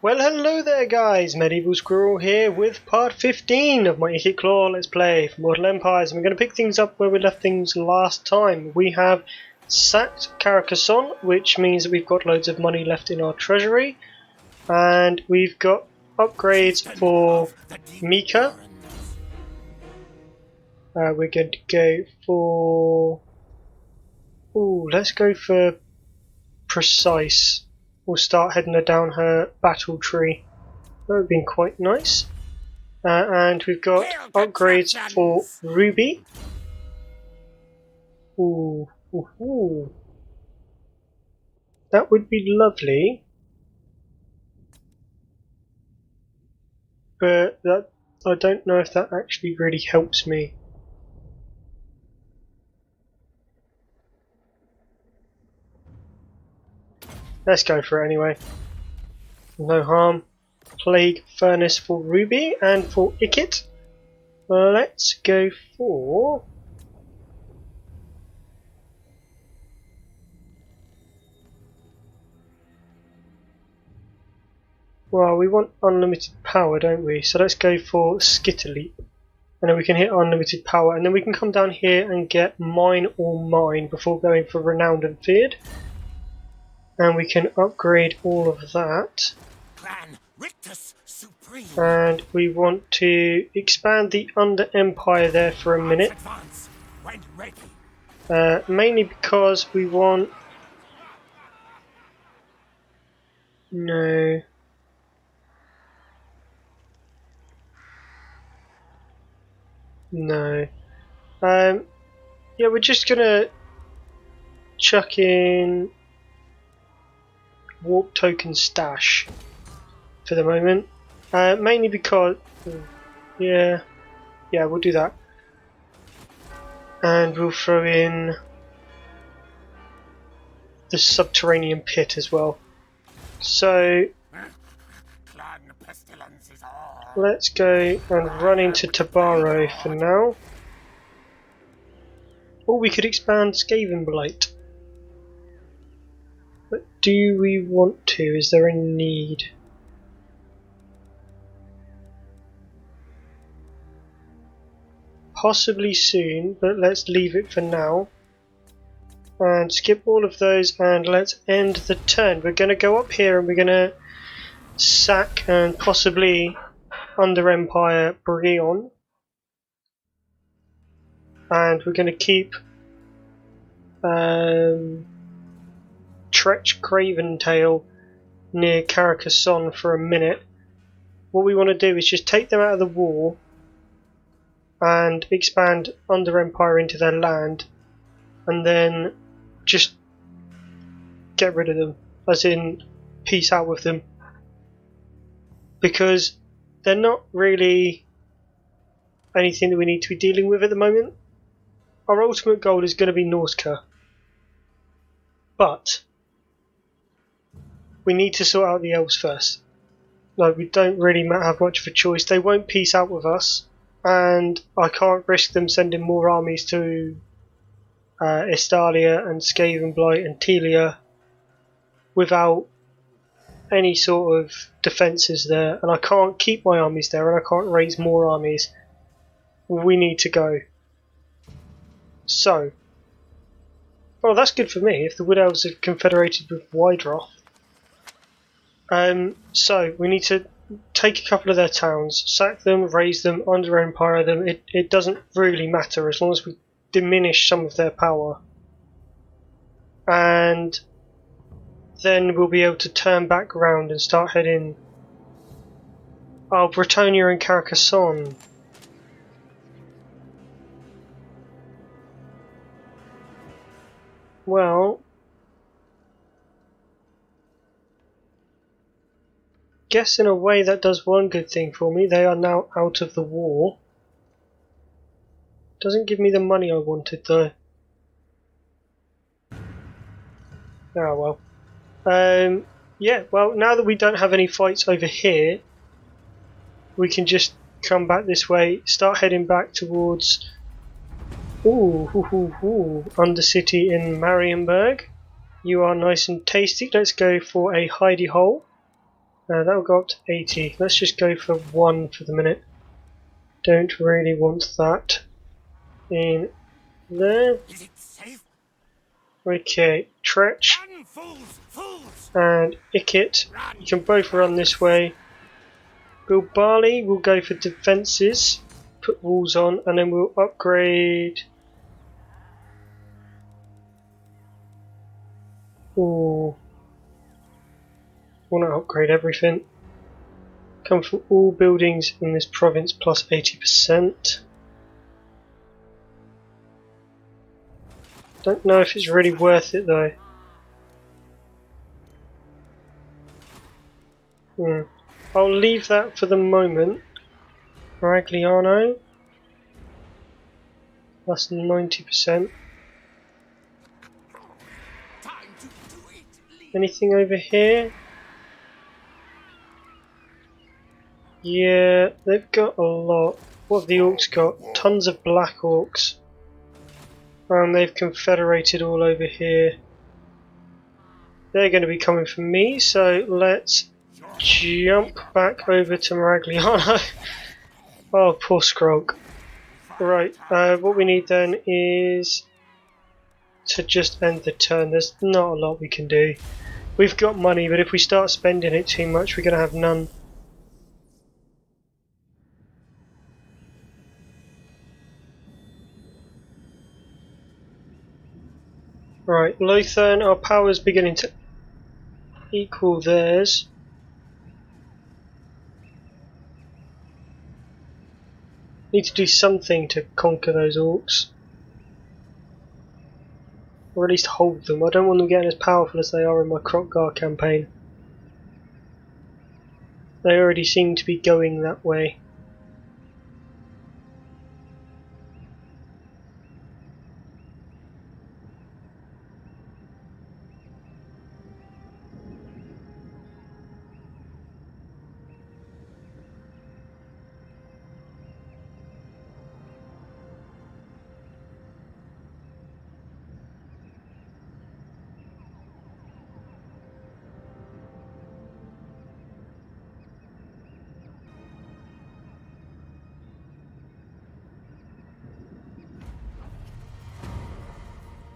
Well, hello there guys, Medieval Squirrel here with part 15 of my Ikit Claw Let's Play for Mortal Empires. And we're going to pick things up where we left things last time. We have sacked Carcassonne, which means that we've got loads of money left in our treasury. And we've got upgrades for Mika. We're going to go for... Ooh, let's go for Precise. We'll start heading her down her battle tree. That would have been quite nice. And we've got upgrades for Ruby. Ooh, ooh, ooh. That would be lovely. But that I don't know if that actually really helps me. Let's go for it anyway. No harm. Plague Furnace for Ruby and for Ikit. Let's go for... Well, we want unlimited power, don't we? So let's go for Skitterleap. And then we can hit unlimited power. And then we can come down here and get Mine or Mine before going for Renowned and Feared. And we can upgrade all of that. And we want to expand the Under Empire there for a minute. Mainly because we want... No. No. Yeah, we're just gonna chuck in Warp Token Stash for the moment. Mainly because... Yeah, we'll do that. And we'll throw in the Subterranean Pit as well. So... Let's go and run into Tabaro for now. Or we could expand Skaven Blight. But do we want to? Is there a need? Possibly soon, but let's leave it for now. And skip all of those and let's end the turn. We're going to go up here and we're going to sack and possibly Under Empire Brion. And we're going to keep Tretch Craventail near Carcassonne for a minute. What we want to do is just take them out of the war and expand Under Empire into their land and then just get rid of them, as in peace out with them, because they're not really anything that we need to be dealing with at the moment. Our ultimate goal is going to be Norsca, but we need to sort out the elves first. No, we don't really have much of a choice. They won't peace out with us, and I can't risk them sending more armies to Estalia and Skaven Blight and Telia without any sort of defences there, and I can't keep my armies there, and I can't raise more armies. We need to go. So, well, that's good for me if the Wood Elves are confederated with Wydroth. So we need to take a couple of their towns, sack them, raise them, Under Empire them. It doesn't really matter as long as we diminish some of their power, and then we'll be able to turn back around and start heading... Oh, Bretonnia and Carcassonne. Well... guess in a way that does one good thing for me. They are now out of the war. Doesn't give me the money I wanted though. Oh well. Yeah, well, now that we don't have any fights over here, we can just come back this way, start heading back towards Undercity in Marienburg. You are nice and tasty. Let's go for a hidey hole. That'll go up to 80. Let's just go for 1 for the minute. Don't really want that in there. Is it safe? Okay, Tretch Run, fools! and Ikit, you can both run this way. Bilbali will go for defences, put walls on, and then we'll upgrade. Ooh. Want to upgrade everything. Come from all buildings in this province plus 80%. Don't know if it's really worth it though. I'll leave that for the moment. Ragliano. That's 90%. Anything over here? Yeah, they've got a lot. What have the orcs got? Tons of black orcs. And they've confederated all over here. They're going to be coming for me, so let's jump back over to Maragliano. Oh, poor Skrulk. Right, what we need then is to just end the turn. There's not a lot we can do. We've got money, but if we start spending it too much, we're going to have none. Right, Ulthuan, our power's beginning to equal theirs. Need to do something to conquer those orcs. Or at least hold them. I don't want them getting as powerful as they are in my Krokgar campaign. They already seem to be going that way.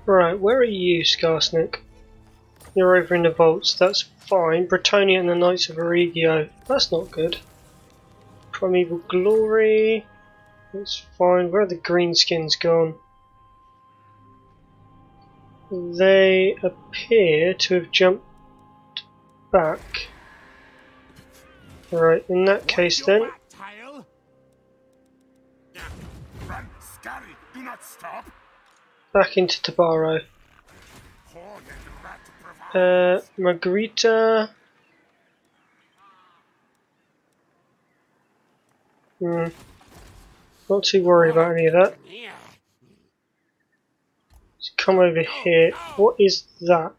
Right, where are you, Skarsnik? You're over in the vaults, that's fine. Bretonia and the Knights of Origio, that's not good. Primeval Glory, that's fine. Where are the greenskins gone? They appear to have jumped back. Right, in that case then. Run, Skyre, do not stop. Back into Tabaro. Margarita. Not too worried about any of that. Let's come over here. What is that?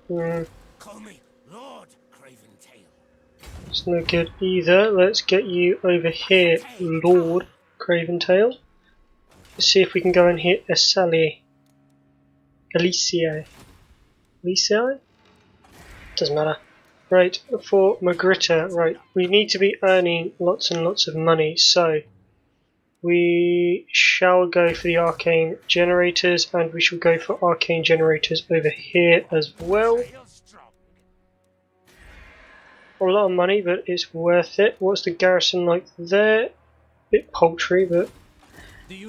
Call me Lord Craventail. It's no good either. Let's get you over here, Lord Craventail. Let's see if we can go and hit Essali. Alicia. Alicia? Doesn't matter. Right, for Margarita, right, we need to be earning lots and lots of money, so we shall go for the arcane generators, and we shall go for arcane generators over here as well. A lot of money, but it's worth it. What's the garrison like there? Bit paltry, but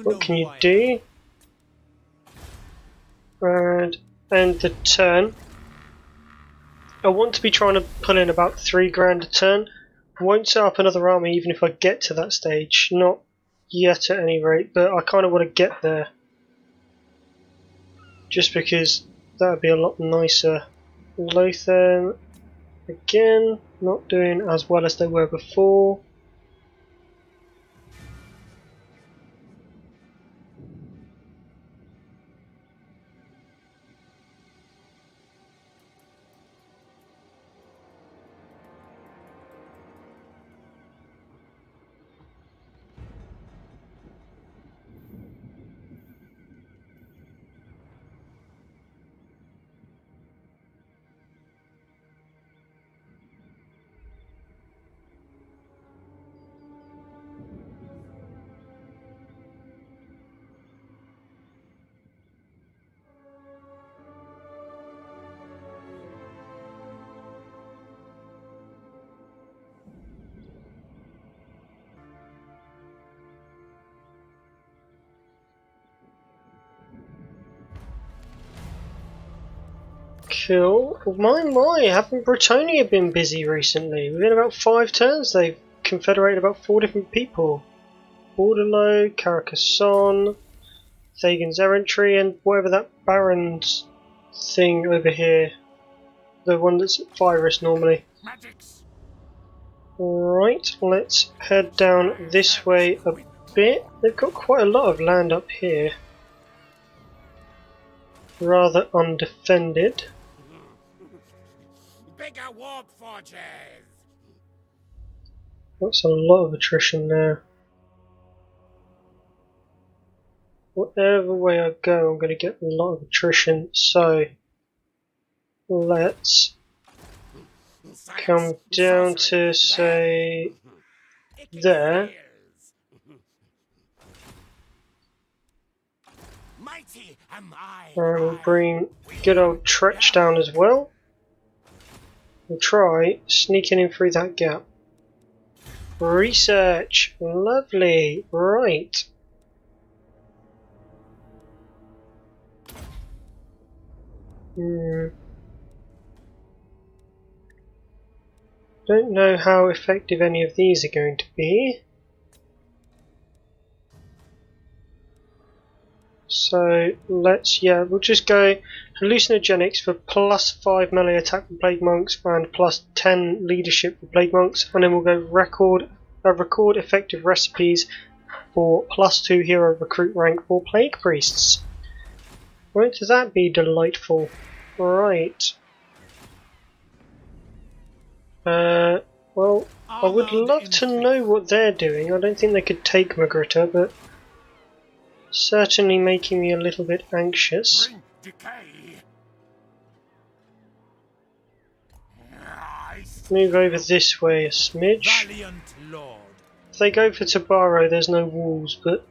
what can you do? And end the turn. I want to be trying to pull in about 3 grand a turn. Won't set up another army even if I get to that stage. Not yet at any rate, but I kind of want to get there. Just because that would be a lot nicer. Lothan, again, not doing as well as they were before. Cool. My, haven't Bretonia been busy recently? Within about 5 turns they've confederated about 4 different people. Borderlow, Carcassonne, Thagan's Errantry, and whatever that Baron's thing over here. The one that's at Virus normally. Magics. Right, let's head down this way a bit. They've got quite a lot of land up here. Rather undefended. Bigger warp forges. That's a lot of attrition there. Whatever way I go, I'm going to get a lot of attrition, so let's come down to, say, there. Mighty am I. And we'll bring good old Tretch down as well. We'll try sneaking in through that gap. Research! Lovely! Right. Don't know how effective any of these are going to be. So we'll just go hallucinogenics for +5 melee attack for Plague Monks and +10 leadership for Plague Monks, and then we'll go record effective recipes for +2 hero recruit rank for Plague Priests. Won't that be delightful? Right. Well, I would love to know what they're doing. I don't think they could take Magritta, but certainly making me a little bit anxious. Bring decay. Move over this way a smidge. Valiant Lord. If they go for Tabaro, there's no walls, but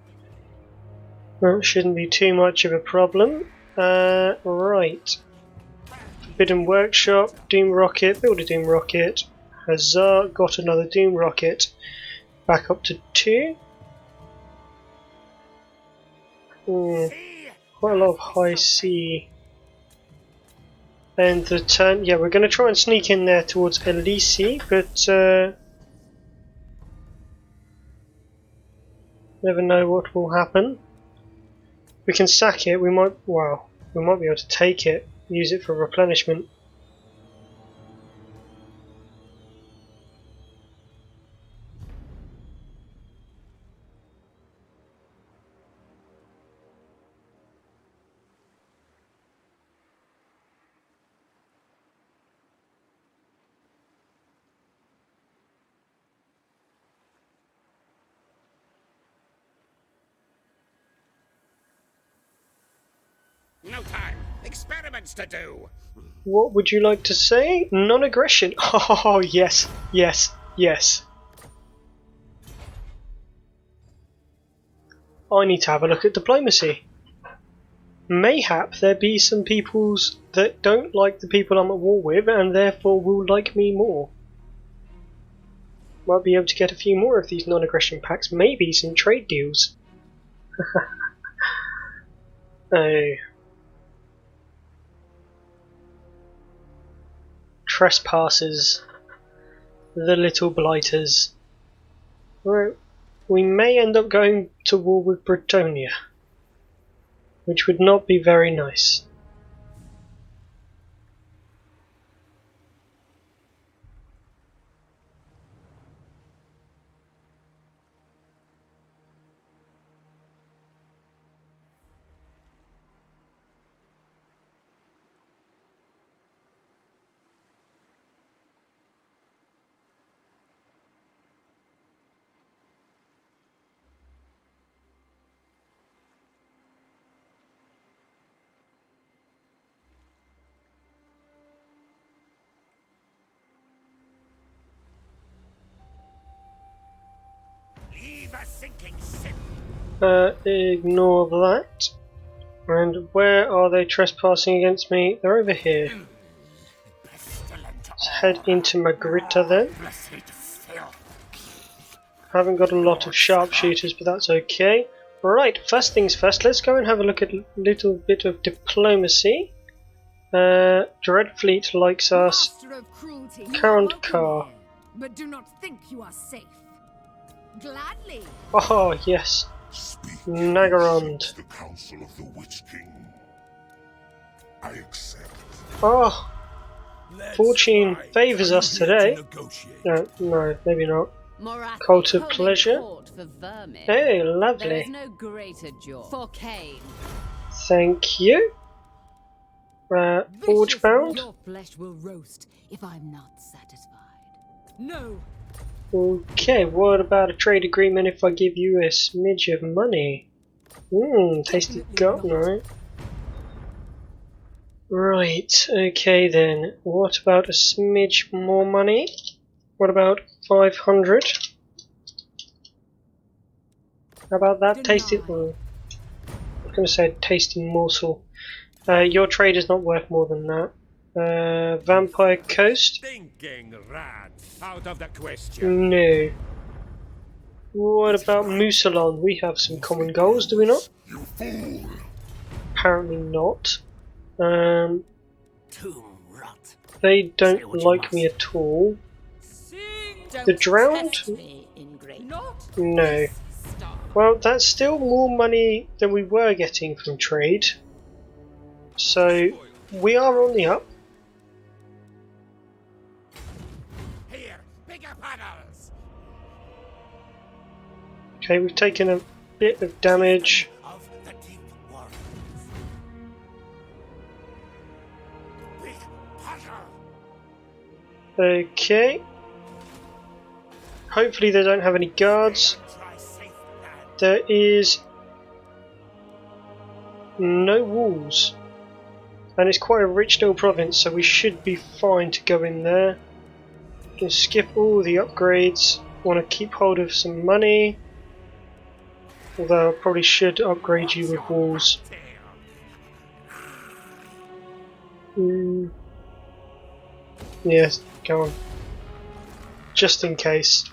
that shouldn't be too much of a problem. Right. Forbidden Workshop, Doom Rocket, build a Doom Rocket. Huzzah, got another Doom Rocket. Back up to 2. Quite a lot of high C. And the turn, yeah, we're going to try and sneak in there towards Elisi, but never know what will happen. We can sack it, we might be able to take it, use it for replenishment. No time. Experiments to do. What would you like to say? Non-aggression. Oh, yes, yes, yes. I need to have a look at diplomacy. Mayhap there be some peoples that don't like the people I'm at war with and therefore will like me more. Might be able to get a few more of these non-aggression packs, maybe some trade deals. Oh. Trespassers, the little blighters. We may end up going to war with Bretonia, which would not be very nice. Sinking ship. Ignore that. And where are they trespassing against me? They're over here. Let's head into Magritta then. Haven't got a lot of sharpshooters, but that's okay. Right, first things first, let's go and have a look at a little bit of diplomacy. Dreadfleet likes us. Master of cruelty, you Count are welcome Car. here, but do not think you are safe. Gladly. Oh, yes. Speak Nagarond. the council of the Witch King. I accept. Oh, fortune favours us today. No, maybe not. Cult of Pleasure. Hey, There is lovely. no greater joy for Cain. Thank you. Forge bound. Your flesh will roast if I'm not satisfied. No. Okay, what about a trade agreement if I give you a smidge of money? Tasty gut, right? Right, okay then. What about a smidge more money? What about 500? How about that tasty... I was going to say tasty morsel. Your trade is not worth more than that. Vampire Coast? Stinking rats! Out of the question. No. What about Musalon? We have some common goals, do we not? You fool! Apparently not. Tomb rot. They Say don't what you like must. me at all. Don't The drowned? test me, ingrate. Not No. this star. Well, that's still more money than we were getting from trade. So, we are on the up. Here, bigger paddles. Okay, we've taken a bit of damage. Of the deep waters. Big paddle. Okay. Hopefully they don't have any guards. Try safe land. There is no walls. And it's quite a rich little province, so we should be fine to go in there. We can skip all the upgrades. Want to keep hold of some money. Although I probably should upgrade you with walls. Yes, go on. Just in case.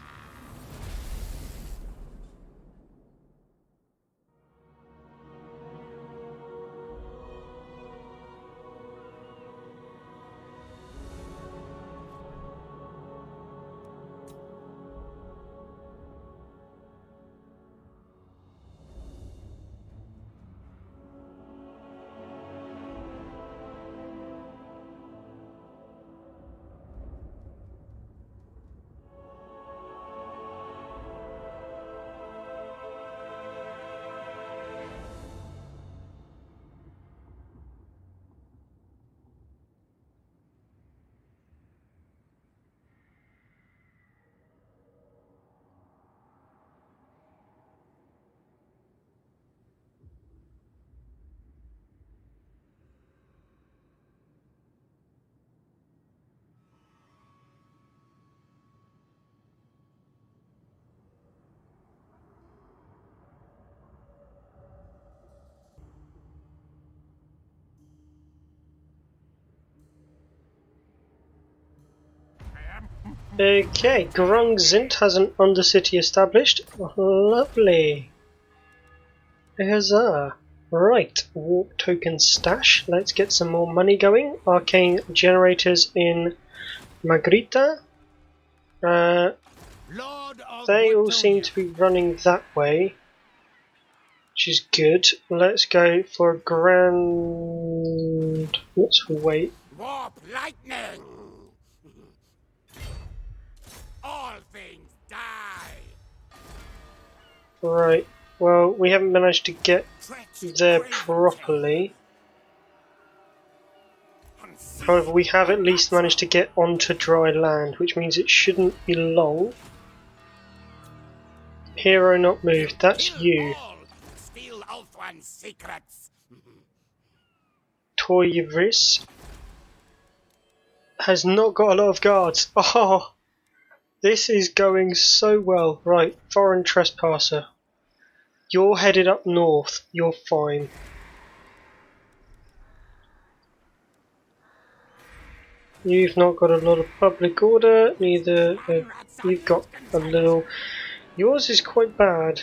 Okay, Grungzint has an undercity established. Lovely. Huzzah. Right, warp token stash. Let's get some more money going. Arcane generators in Magrita. They all seem to be running that way, which is good. Let's go for a grand... Let's wait. Warp lightning. All things die. Right, well, we haven't managed to get there properly. However, we have at least managed to get onto dry land, which means it shouldn't be long. Hero not moved, that's you. Steal Ulthuan's secrets. Toyris has not got a lot of guards. Oh, this is going so well. Right, foreign trespasser. You're headed up north. You're fine. You've not got a lot of public order. Neither. You've got a little. Yours is quite bad.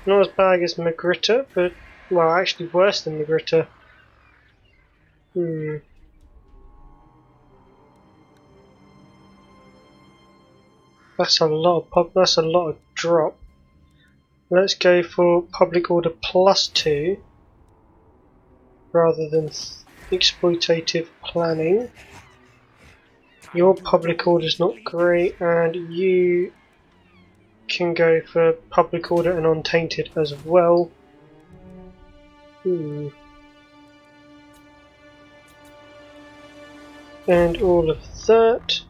Not as bad as Magrita, but well, actually worse than Magrita. That's a lot of that's a lot of drop. Let's go for public order +2 rather than exploitative planning. Your public order's not great, and you can go for public order and untainted as well. And all of that.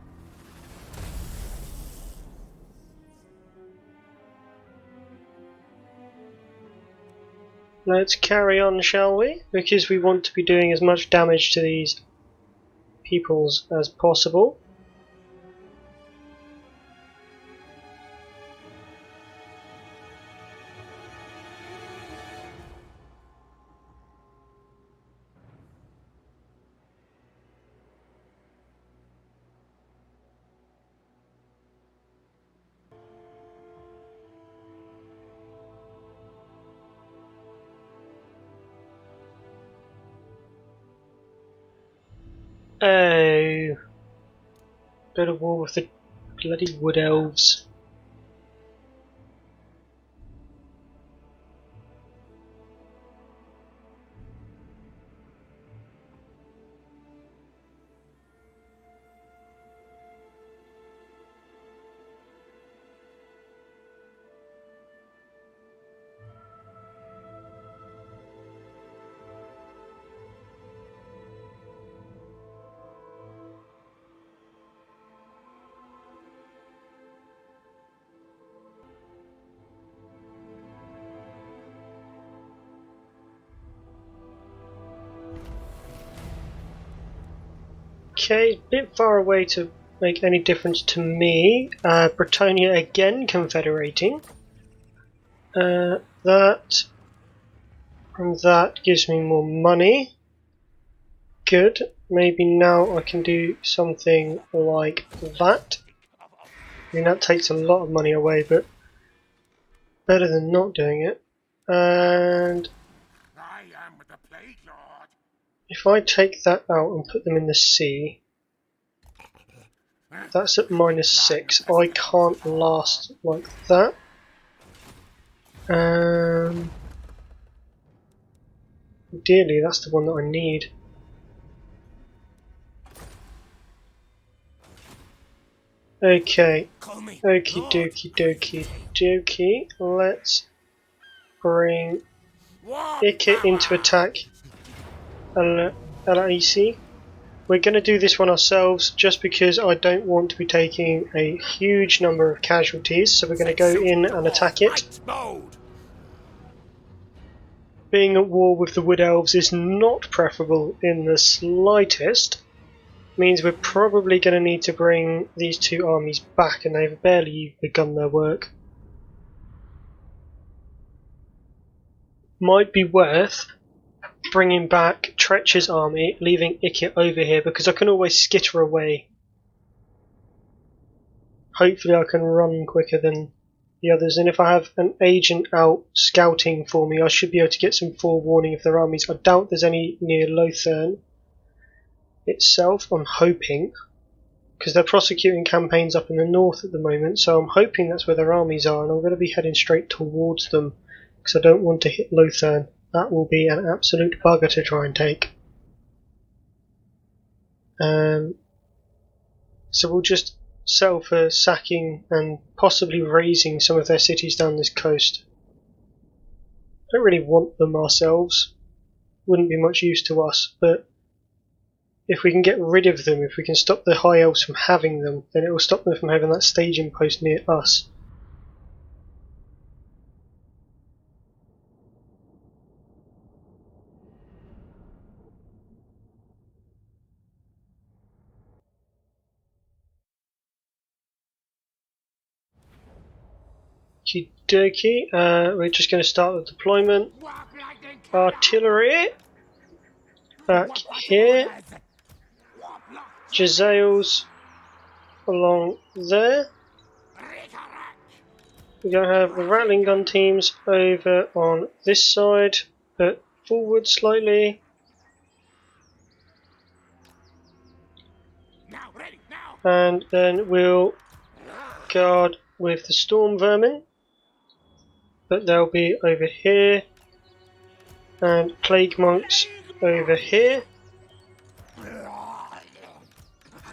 Let's carry on, shall we? Because we want to be doing as much damage to these peoples as possible. Oh, go to war with the bloody wood elves. Okay, a bit far away to make any difference to me. Bretonia again confederating. That and that gives me more money. Good. Maybe now I can do something like that. I mean, that takes a lot of money away, but better than not doing it. And I am the Plague Lord. if I take that out and put them in the sea, that's at -6. I can't last like that. Ideally, that's the one that I need. Okay, okie dokie dokie dokie. Let's bring Ikit into attack. LAC. We're going to do this one ourselves just because I don't want to be taking a huge number of casualties, so we're going to go in and attack it. Being at war with the Wood Elves is not preferable in the slightest. Means we're probably going to need to bring these two armies back, and they've barely begun their work. Might be worth bringing back Tretch's army, leaving Ikit over here, because I can always skitter away. Hopefully I can run quicker than the others, and if I have an agent out scouting for me, I should be able to get some forewarning if there are armies. I doubt there's any near Ulthuan itself, I'm hoping, because they're prosecuting campaigns up in the north at the moment, so I'm hoping that's where their armies are, and I'm going to be heading straight towards them, because I don't want to hit Ulthuan. That will be an absolute bugger to try and take. So we'll just settle for sacking and possibly razing some of their cities down this coast. Don't really want them ourselves. Wouldn't be much use to us, but if we can get rid of them, if we can stop the High Elves from having them, then it will stop them from having that staging post near us. Okie dokie, we're just going to start the deployment. Artillery back here. Jezzails along there. We're going to have the rattling gun teams over on this side, but forward slightly. Now, ready, now. And then we'll guard with the storm vermin. But they'll be over here. And plague monks over here.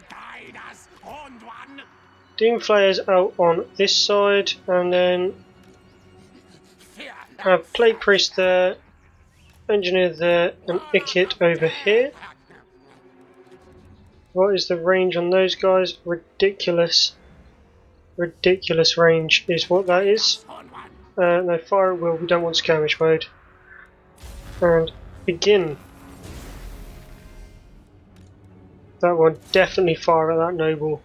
Guide us, horned one. Doom flayers out on this side, and then Fear have plague priest there, engineer there, and Ikit over here. What is the range on those guys? Ridiculous. Ridiculous range is what that is. horned one. No, fire at will, we don't want skirmish mode. And begin. That one, definitely fire at that noble.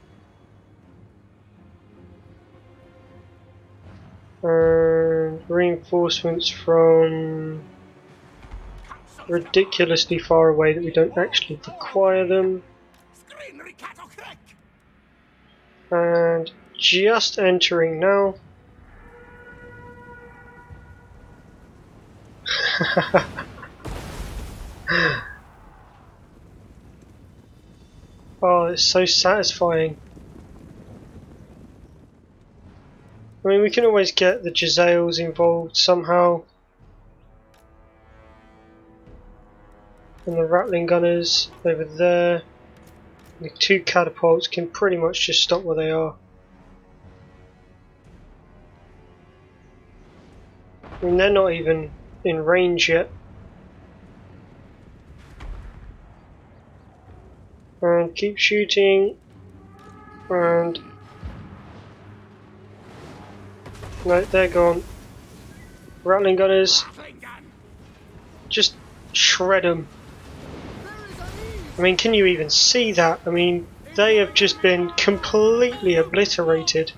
And reinforcements from ridiculously far away that we don't actually require them. Skryre cat och kräck. And just entering now. Oh, it's so satisfying. I mean, we can always get the Jezzails involved somehow. And the Rattling Gunners over there. The two catapults can pretty much just stop where they are. I mean, they're not even in range yet. And keep shooting. And no, they're gone. Rattling Gunners, Rattling gun. just shred them. I mean, can you even see that? I mean, they have just been completely obliterated.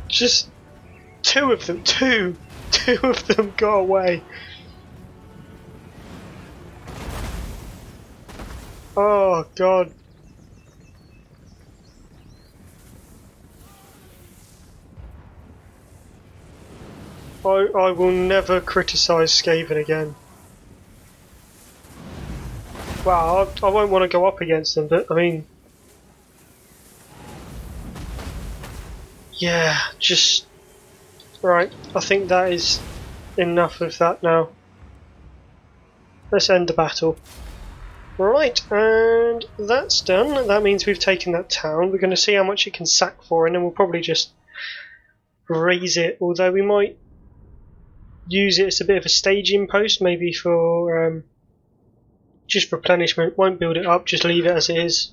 Just two of them, two of them got away. Oh god. I will never criticise Skaven again. Well, I won't want to go up against them, but I mean... Yeah, just... Right, I think that is enough of that now. Let's end the battle. Right, and that's done. That means we've taken that town. We're going to see how much it can sack for, and then we'll probably just raise it, although we might use it as a bit of a staging post, maybe for just replenishment. Won't build it up, just leave it as it is.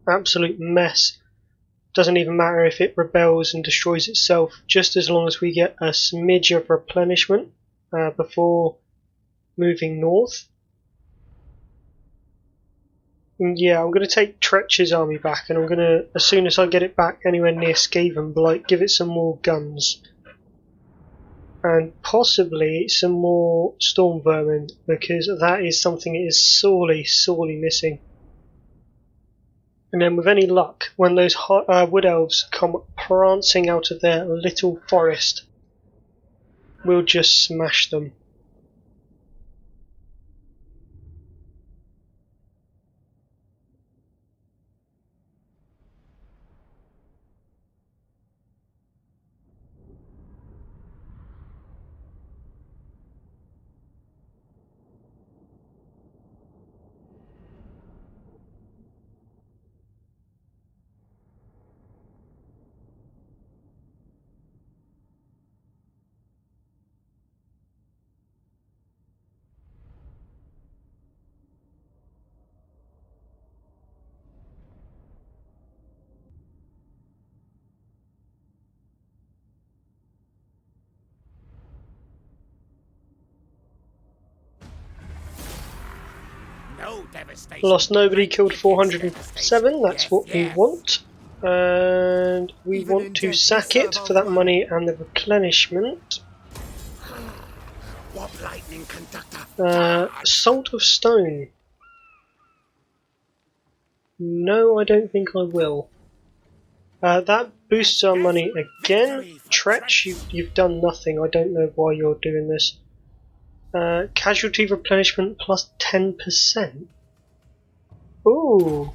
Absolute mess. Doesn't even matter if it rebels and destroys itself, just as long as we get a smidge of replenishment before moving north. And yeah, I'm going to take Tretch's army back, and I'm going to, as soon as I get it back anywhere near Skaven Blight, give it some more guns. And possibly some more storm vermin, because that is something it is sorely, sorely missing. And then with any luck, when those wood elves come prancing out of their little forest, we'll just smash them. No devastation. Lost nobody, killed 407, that's what we want. And we want to sack it for that money and the replenishment. What lightning conductor? Salt of Stone. No, I don't think I will. That boosts our money again. Tretch, you've done nothing. I don't know why you're doing this. Casualty replenishment plus 10%. Ooh.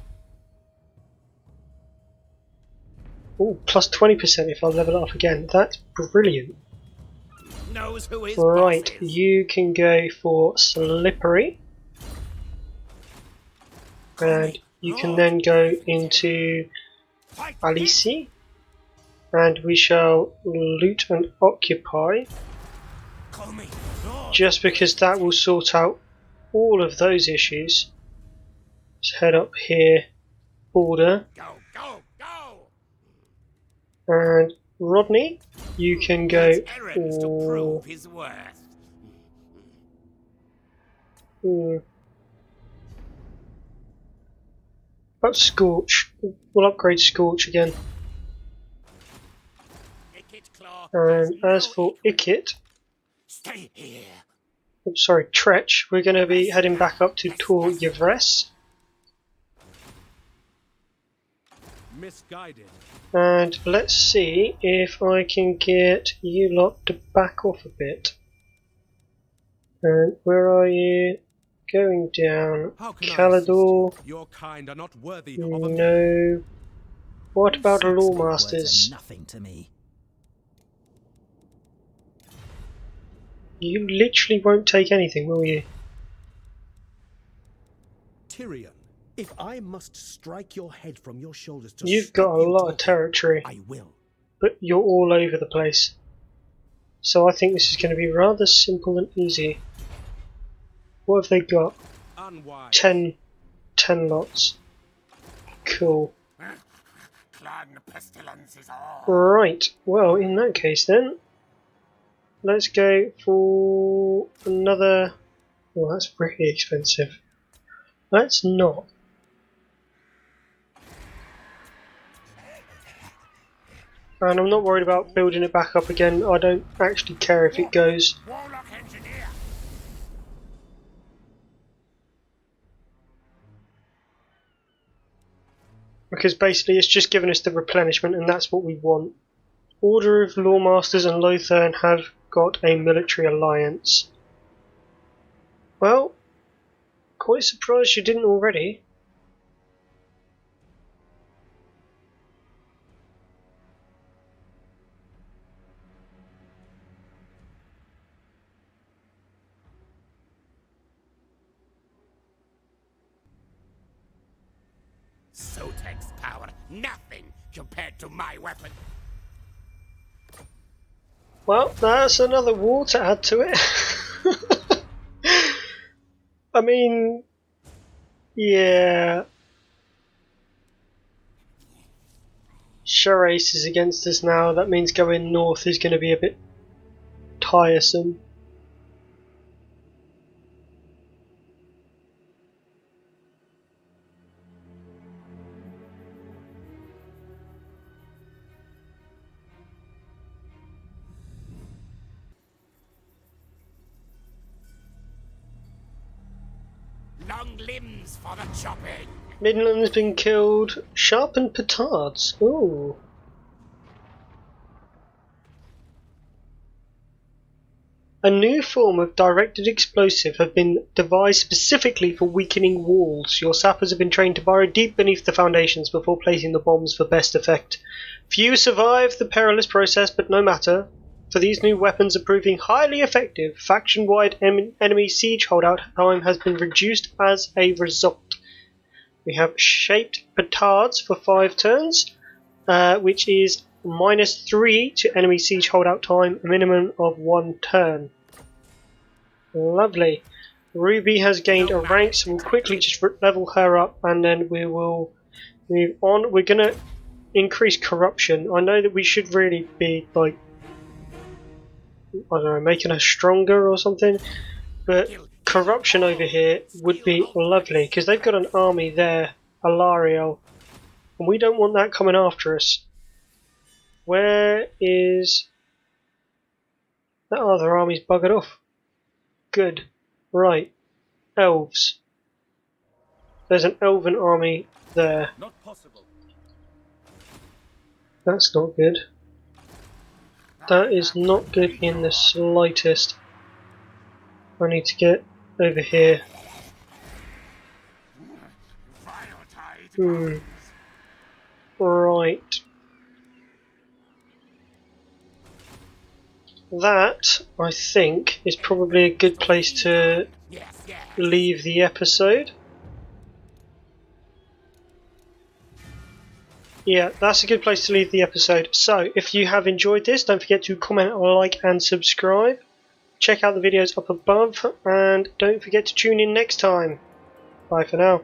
Ooh, plus 20% if I level it up again. That's brilliant. Knows who his Right, boss is. you can go for Slippery. And you can then go into Fight Alici. And we shall loot and occupy. Call me Lord. Just because that will sort out all of those issues. Let's head up here. Border. Go, go, go. And Rodney, you can go. It's errands to prove his worth. About Scorch. We'll upgrade Scorch again. Ikit Claw. And has as no for equal. Ikit, Stay here. sorry, Tretch, we're going to be heading back up to Tor Yvres. Misguided. And let's see if I can get you lot to back off a bit. And where are you? Going down. How can I Calador. assist you? Your kind are not worthy of a No. What about Six Law big words are Masters? nothing to me. You literally won't take anything, will you? Tyrion, if I must strike your head from your shoulders to You've stop got a you lot of talking, territory, I will. but you're all over the place. So I think this is going to be rather simple and easy. What have they got? unwise. 10 lots. Cool. Clan pestilence is all. Right, well in that case then, let's go for another. Well, that's pretty expensive. Let's not. And I'm not worried about building it back up again. I don't actually care if it goes. Warlock engineer. Because basically it's just giving us the replenishment and that's what we want. Order of Lawmasters and Ulthuan have got a military alliance. Well, quite surprised you didn't already. Sotek's power, nothing compared to my weapon. Well, that's another war to add to it. I mean, yeah. Sharace is against us now. That means going north is going to be a bit tiresome. Long limbs for the chopping. Midland's been killed. Sharpened petards. Ooh. A new form of directed explosive have been devised specifically for weakening walls. Your sappers have been trained to burrow deep beneath the foundations before placing the bombs for best effect. Few survive the perilous process, but no matter, for these new weapons are proving highly effective. Faction-wide enemy siege holdout time has been reduced as a result. We have shaped petards for 5 turns, which is -3 to enemy siege holdout time, a minimum of 1 turn. Lovely. Ruby has gained a rank, so we'll quickly just level her up and then we will move on. We're going to increase corruption. I know that we should really be, like, I don't know, making her stronger or something, but corruption over here would be lovely because they've got an army there, Alario, and we don't want that coming after us. Where is that other army's buggered off? Good. Right. Elves. There's an elven army there. Not possible. That's not good. That is not good in the slightest. I need to get over here. Right. That, I think, is probably a good place to Yes, yes. leave the episode. Yeah, that's a good place to leave the episode. So, if you have enjoyed this, don't forget to comment, like, and subscribe. Check out the videos up above, and don't forget to tune in next time. Bye for now.